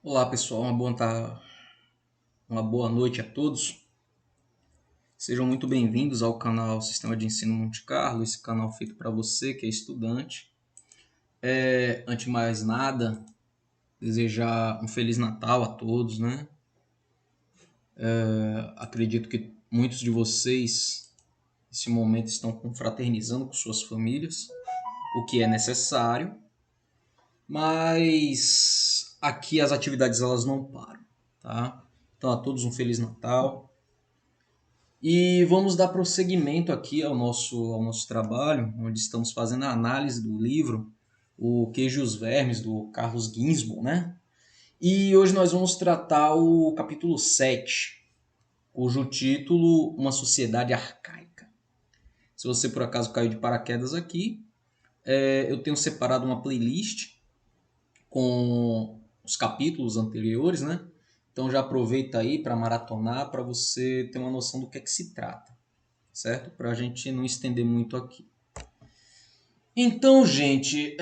Olá pessoal, uma boa noite a todos. Sejam muito bem-vindos ao canal Sistema de Ensino Monte Carlo, esse canal feito para você que é estudante. Antes de mais nada, desejar um Feliz Natal a todos, né? Acredito que muitos de vocês, nesse momento, estão confraternizando com suas famílias, o que é necessário, mas aqui as atividades elas não param, tá? Então a todos um Feliz Natal. E vamos dar prosseguimento aqui ao nosso trabalho, onde estamos fazendo a análise do livro O Queijo e os Vermes, do Carlos Ginzburg, né? E hoje nós vamos tratar o capítulo 7, cujo título Uma Sociedade Arcaica. Se você por acaso caiu de paraquedas aqui, eu tenho separado uma playlist com os capítulos anteriores, né? Então já aproveita aí para maratonar, para você ter uma noção do que é que se trata, certo? Para a gente não estender muito aqui. Então, gente,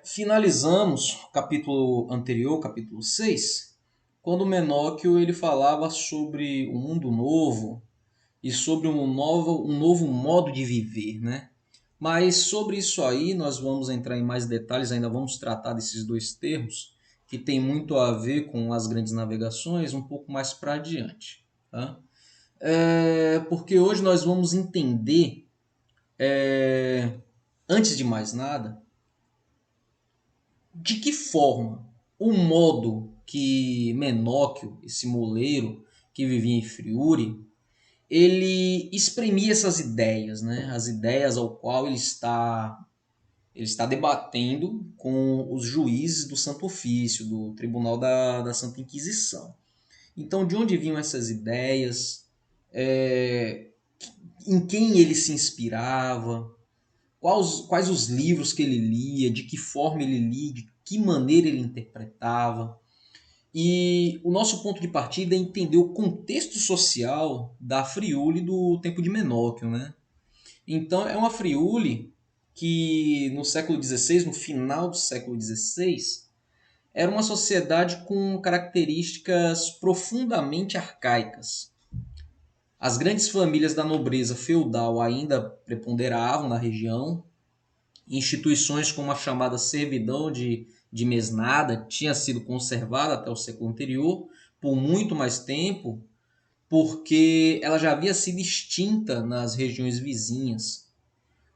finalizamos o capítulo anterior, capítulo 6, quando Menóquio ele falava sobre um mundo novo e sobre um novo modo de viver, né? Mas sobre isso aí nós vamos entrar em mais detalhes, ainda vamos tratar desses dois termos, que tem muito a ver com as grandes navegações, um pouco mais para adiante. Tá? Porque hoje nós vamos entender, é, antes de mais nada, de que forma o modo que Menóquio, esse moleiro que vivia em Friuli, ele exprimia essas ideias, né? As ideias ao qual ele está debatendo com os juízes do Santo Ofício, do Tribunal da Santa Inquisição. Então, de onde vinham essas ideias? É, em quem ele se inspirava? Quais os livros que ele lia? De que forma ele lia? De que maneira ele interpretava? E o nosso ponto de partida é entender o contexto social da Friuli do tempo de Menóquio, né? Então, é uma Friuli que no século XVI, no final do século XVI, era uma sociedade com características profundamente arcaicas. As grandes famílias da nobreza feudal ainda preponderavam na região. Instituições como a chamada servidão de mesnada tinha sido conservada até o século anterior por muito mais tempo, porque ela já havia sido extinta nas regiões vizinhas.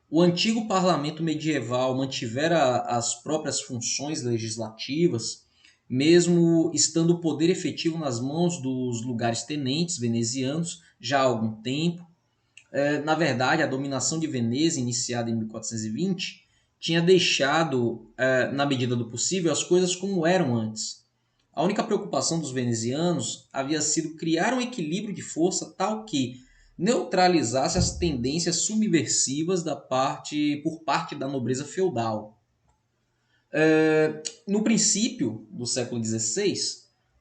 O antigo parlamento medieval mantivera as próprias funções legislativas, mesmo estando o poder efetivo nas mãos dos lugares tenentes venezianos já há algum tempo. Na verdade, a dominação de Veneza, iniciada em 1420, tinha deixado, na medida do possível, as coisas como eram antes. A única preocupação dos venezianos havia sido criar um equilíbrio de força tal que neutralizasse as tendências subversivas por parte da nobreza feudal. No princípio do século XVI,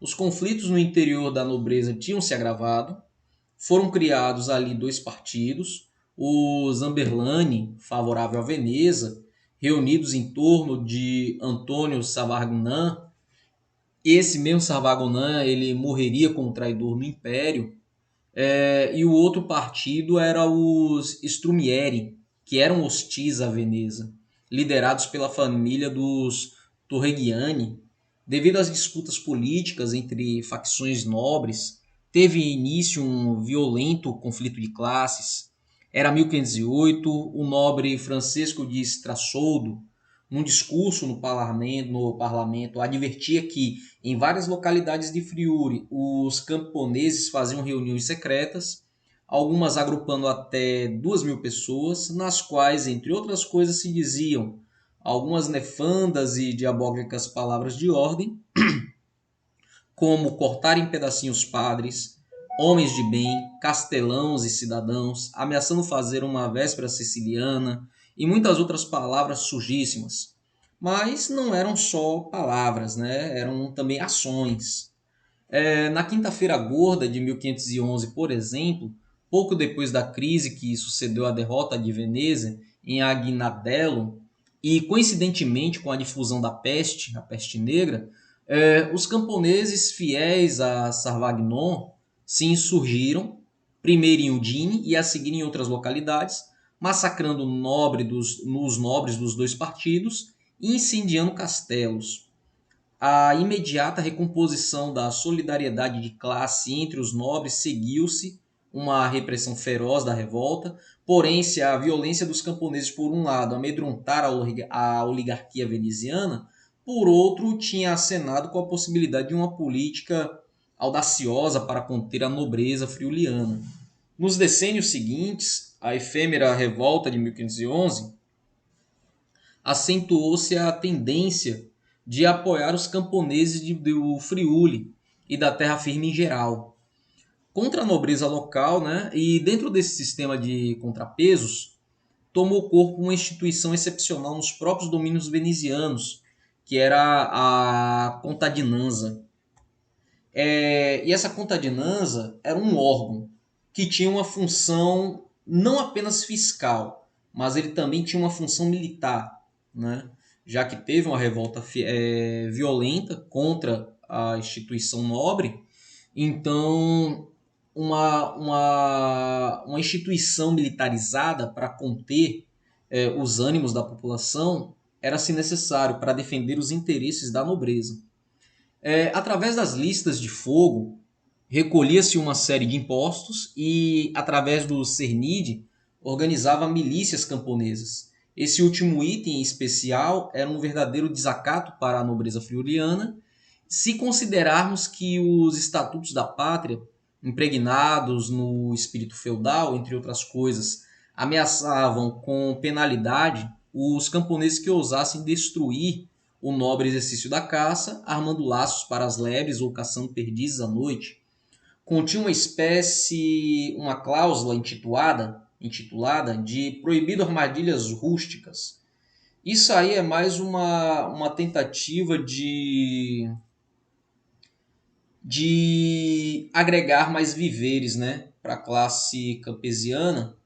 os conflitos no interior da nobreza tinham se agravado. Foram criados ali dois partidos, o Zamberlani, favorável a Veneza, reunidos em torno de Antônio Savargunan. Esse mesmo Savargunan ele morreria como traidor no Império. E o outro partido era os Strumieri, que eram hostis à Veneza, liderados pela família dos Torreggiani. Devido às disputas políticas entre facções nobres, teve início um violento conflito de classes. Era 1508, o nobre Francisco de Strassoldo, num discurso no parlamento, advertia que em várias localidades de Friuli os camponeses faziam reuniões secretas, algumas agrupando até 2.000 pessoas, nas quais, entre outras coisas, se diziam algumas nefandas e diabólicas palavras de ordem, como cortar em pedacinhos padres, homens de bem, castelãos e cidadãos, ameaçando fazer uma véspera siciliana e muitas outras palavras sujíssimas. Mas não eram só palavras, né? Eram também ações. Na Quinta-feira Gorda de 1511, por exemplo, pouco depois da crise que sucedeu à derrota de Veneza em Agnadello, e coincidentemente com a difusão da peste, a peste negra, Os camponeses fiéis a Sarvagnon se insurgiram, primeiro em Udine e a seguir em outras localidades, massacrando os nobres dos dois partidos e incendiando castelos. A imediata recomposição da solidariedade de classe entre os nobres seguiu-se uma repressão feroz da revolta, porém, se a violência dos camponeses, por um lado, amedrontar a oligarquia veneziana, por outro, tinha acenado com a possibilidade de uma política audaciosa para conter a nobreza friuliana. Nos decênios seguintes, a efêmera revolta de 1511 acentuou-se a tendência de apoiar os camponeses do Friuli e da terra firme em geral, contra a nobreza local, né? E dentro desse sistema de contrapesos, tomou corpo uma instituição excepcional nos próprios domínios venezianos, que era a contadinanza. E essa contadinanza era um órgão que tinha uma função não apenas fiscal, mas ele também tinha uma função militar, né? Já que teve uma revolta violenta contra a instituição nobre, então uma instituição militarizada para conter os ânimos da população era-se necessário para defender os interesses da nobreza. Através das listas de fogo, recolhia-se uma série de impostos e, através do Cernide, organizava milícias camponesas. Esse último item em especial era um verdadeiro desacato para a nobreza friuliana, se considerarmos que os estatutos da pátria, impregnados no espírito feudal, entre outras coisas, ameaçavam com penalidade os camponeses que ousassem destruir o nobre exercício da caça, armando laços para as lebres ou caçando perdizes à noite. Continha uma cláusula intitulada de proibido armadilhas rústicas. Isso aí é mais uma tentativa de agregar mais víveres, né, para a classe campesiana,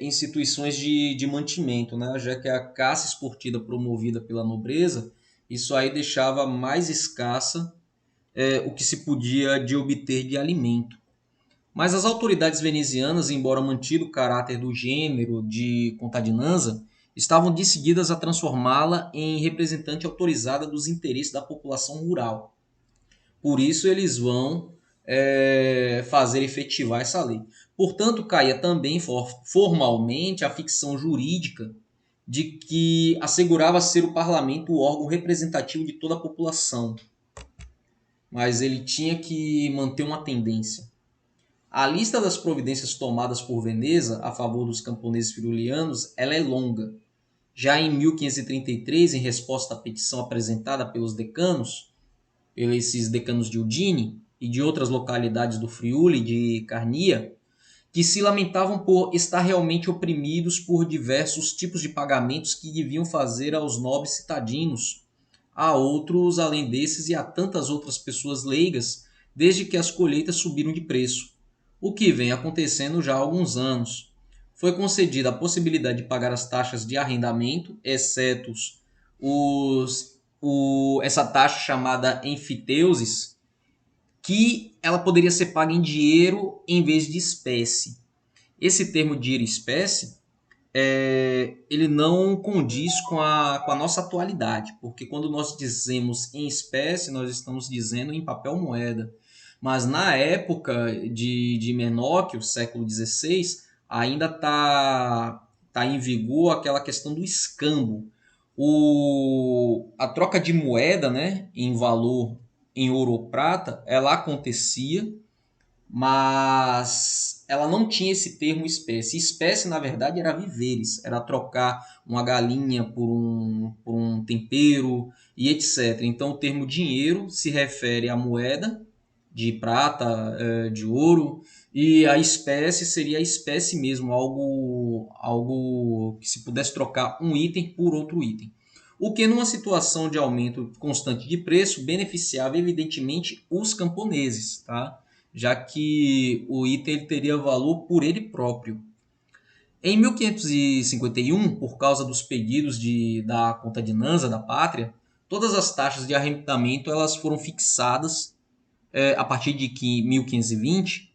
instituições de mantimento, né, já que a caça esportiva promovida pela nobreza, isso aí deixava mais escassa o que se podia de obter de alimento. Mas as autoridades venezianas, embora mantido o caráter do gênero de contadinanza, estavam decididas a transformá-la em representante autorizada dos interesses da população rural. Por isso eles vão fazer efetivar essa lei. Portanto, caía também formalmente a ficção jurídica de que assegurava ser o parlamento o órgão representativo de toda a população. Mas ele tinha que manter uma tendência. A lista das providências tomadas por Veneza a favor dos camponeses friulianos ela é longa. Já em 1533, em resposta à petição apresentada pelos decanos, esses decanos de Udine e de outras localidades do Friuli e de Carnia, que se lamentavam por estar realmente oprimidos por diversos tipos de pagamentos que deviam fazer aos nobres citadinos, a outros além desses e a tantas outras pessoas leigas, desde que as colheitas subiram de preço, o que vem acontecendo já há alguns anos. Foi concedida a possibilidade de pagar as taxas de arrendamento, exceto essa taxa chamada enfiteuses, que ela poderia ser paga em dinheiro em vez de espécie. Esse termo dinheiro e espécie ele não condiz com a nossa atualidade, porque quando nós dizemos em espécie, nós estamos dizendo em papel moeda. Mas na época de Menóquio, século XVI, ainda tá em vigor aquela questão do escambo. A troca de moeda, né, em valor em ouro ou prata, ela acontecia, mas ela não tinha esse termo espécie. Espécie, na verdade, era viveres, era trocar uma galinha por um tempero e etc. Então, o termo dinheiro se refere à moeda de prata, de ouro, e a espécie seria a espécie mesmo, algo que se pudesse trocar um item por outro item. O que, numa situação de aumento constante de preço, beneficiava evidentemente os camponeses, tá? Já que o item teria valor por ele próprio. Em 1551, por causa dos pedidos da contadinanza da pátria, todas as taxas de arrendamento elas foram fixadas a partir de 1520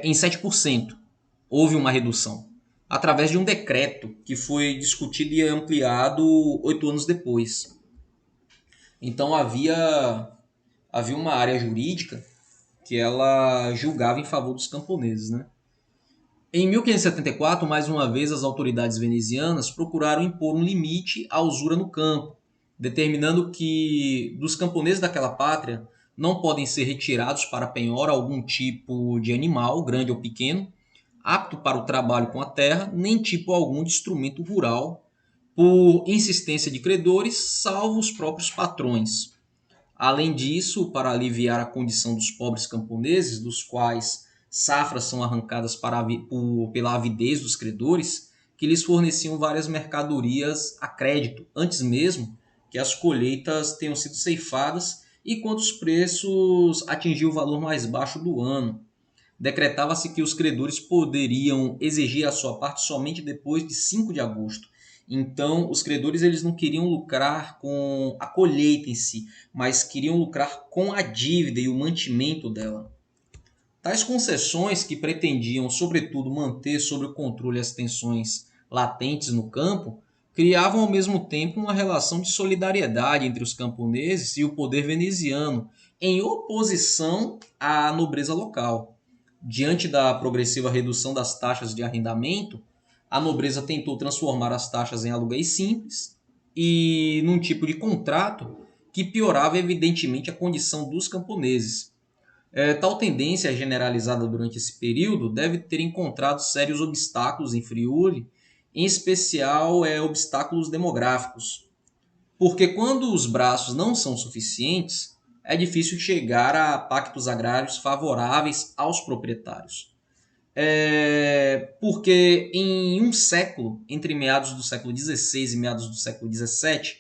em 7%. Houve uma redução através de um decreto que foi discutido e ampliado 8 anos depois. Então havia uma área jurídica que ela julgava em favor dos camponeses, né? Em 1574, mais uma vez, as autoridades venezianas procuraram impor um limite à usura no campo, determinando que dos camponeses daquela pátria não podem ser retirados para penhora algum tipo de animal, grande ou pequeno, apto para o trabalho com a terra, nem tipo algum de instrumento rural, por insistência de credores, salvo os próprios patrões. Além disso, para aliviar a condição dos pobres camponeses, dos quais safras são arrancadas pela avidez dos credores, que lhes forneciam várias mercadorias a crédito, antes mesmo que as colheitas tenham sido ceifadas e quando os preços atingiam o valor mais baixo do ano. Decretava-se que os credores poderiam exigir a sua parte somente depois de 5 de agosto. Então, os credores eles não queriam lucrar com a colheita em si, mas queriam lucrar com a dívida e o mantimento dela. Tais concessões, que pretendiam, sobretudo, manter sob o controle as tensões latentes no campo, criavam ao mesmo tempo uma relação de solidariedade entre os camponeses e o poder veneziano, em oposição à nobreza local. Diante da progressiva redução das taxas de arrendamento, a nobreza tentou transformar as taxas em aluguéis simples e num tipo de contrato que piorava evidentemente a condição dos camponeses. Tal tendência generalizada durante esse período deve ter encontrado sérios obstáculos em Friuli, em especial obstáculos demográficos, porque quando os braços não são suficientes, é difícil chegar a pactos agrários favoráveis aos proprietários. Porque em um século, entre meados do século XVI e meados do século XVII,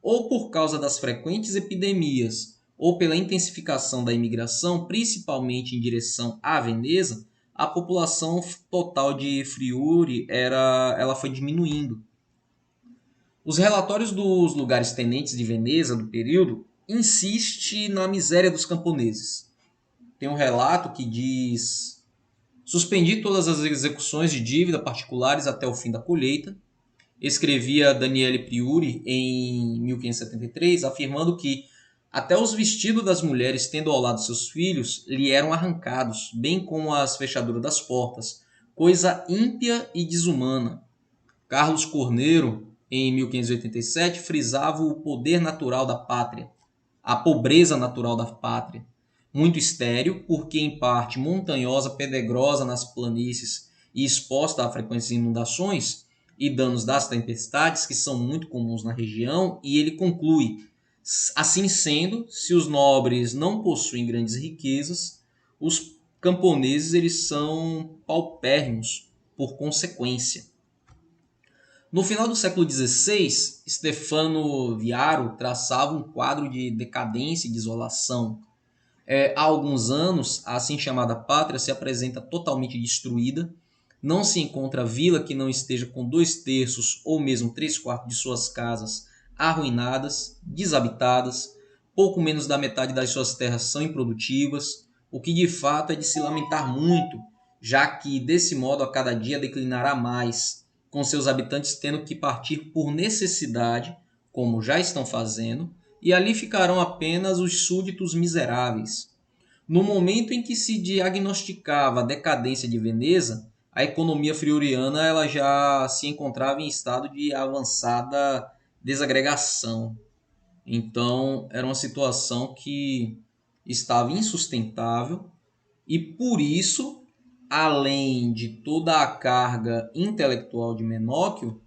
ou por causa das frequentes epidemias, ou pela intensificação da imigração, principalmente em direção à Veneza, a população total de Friuli ela foi diminuindo. Os relatórios dos lugares tenentes de Veneza do período insistem na miséria dos camponeses. Tem um relato que diz: suspendi todas as execuções de dívida particulares até o fim da colheita. Escrevia Daniele Priuri em 1573, afirmando que até os vestidos das mulheres, tendo ao lado seus filhos, lhe eram arrancados, bem como as fechaduras das portas, coisa ímpia e desumana. Carlos Corneiro, em 1587, frisava o poder natural da pátria, a pobreza natural da pátria, muito estéril, porque em parte montanhosa, pedregosa nas planícies e exposta a frequentes inundações e danos das tempestades, que são muito comuns na região, e ele conclui: assim sendo, se os nobres não possuem grandes riquezas, os camponeses eles são paupérrimos por consequência. No final do século XVI, Stefano Viaro traçava um quadro de decadência e desolação. Há alguns anos, a assim chamada pátria se apresenta totalmente destruída. Não se encontra vila que não esteja com 2/3 ou mesmo 3/4 de suas casas arruinadas, desabitadas. Pouco menos da metade das suas terras são improdutivas, o que de fato é de se lamentar muito, já que desse modo a cada dia declinará mais, com seus habitantes tendo que partir por necessidade, como já estão fazendo, e ali ficarão apenas os súditos miseráveis. No momento em que se diagnosticava a decadência de Veneza, a economia friuriana ela já se encontrava em estado de avançada desagregação. Então, era uma situação que estava insustentável e, por isso, além de toda a carga intelectual de Menóquio,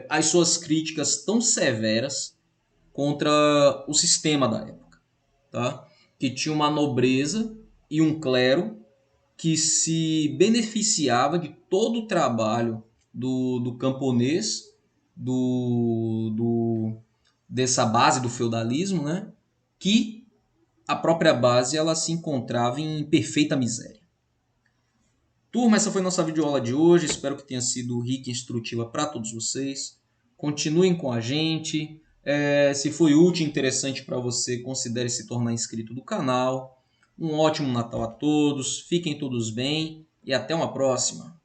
as suas críticas tão severas contra o sistema da época, tá? Que tinha uma nobreza e um clero que se beneficiava de todo o trabalho do camponês, dessa base do feudalismo, né? Que a própria base ela se encontrava em perfeita miséria. Turma, essa foi nossa videoaula de hoje. Espero que tenha sido rica e instrutiva para todos vocês. continuem com a gente. Se foi útil e interessante para você, considere se tornar inscrito do canal. Um ótimo Natal a todos, fiquem todos bem e até uma próxima.